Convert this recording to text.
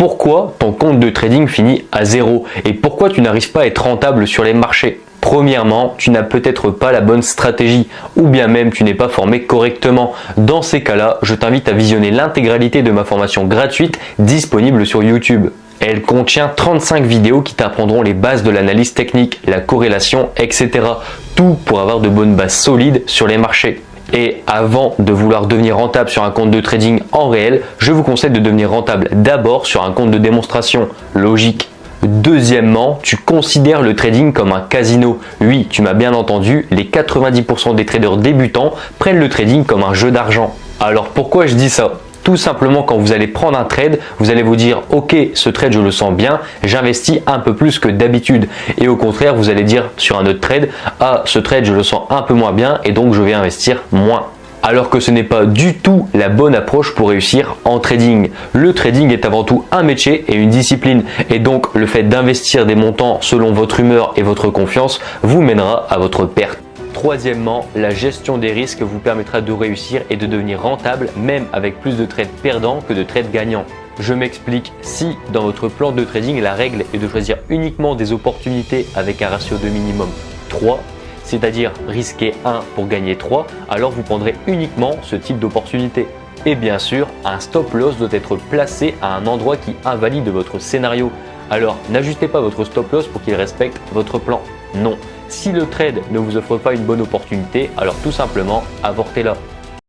pourquoi ton compte de trading finit à zéro et pourquoi tu n'arrives pas à être rentable sur les marchés. Premièrement, tu n'as peut-être pas la bonne stratégie ou bien même tu n'es pas formé correctement. Dans ces cas-là, je t'invite à visionner l'intégralité de ma formation gratuite disponible sur YouTube. Elle contient 35 vidéos qui t'apprendront les bases de l'analyse technique, la corrélation, etc. Tout pour avoir de bonnes bases solides sur les marchés. Et avant de vouloir devenir rentable sur un compte de trading en réel, je vous conseille de devenir rentable d'abord sur un compte de démonstration. Logique. Deuxièmement, tu considères le trading comme un casino. Oui, tu m'as bien entendu, les 90% des traders débutants prennent le trading comme un jeu d'argent. Alors pourquoi je dis ça ? Tout simplement, quand vous allez prendre un trade, vous allez vous dire « Ok, ce trade, je le sens bien, j'investis un peu plus que d'habitude. » Et au contraire, vous allez dire sur un autre trade « Ah, ce trade, je le sens un peu moins bien et donc je vais investir moins. » Alors que ce n'est pas du tout la bonne approche pour réussir en trading. Le trading est avant tout un métier et une discipline. Et donc, le fait d'investir des montants selon votre humeur et votre confiance vous mènera à votre perte. Troisièmement, la gestion des risques vous permettra de réussir et de devenir rentable même avec plus de trades perdants que de trades gagnants. Je m'explique, si dans votre plan de trading, la règle est de choisir uniquement des opportunités avec un ratio de minimum 3, c'est-à-dire risquer 1 pour gagner 3, alors vous prendrez uniquement ce type d'opportunité. Et bien sûr, un stop loss doit être placé à un endroit qui invalide votre scénario. Alors n'ajustez pas votre stop loss pour qu'il respecte votre plan. Non. Si le trade ne vous offre pas une bonne opportunité, alors tout simplement avortez-la.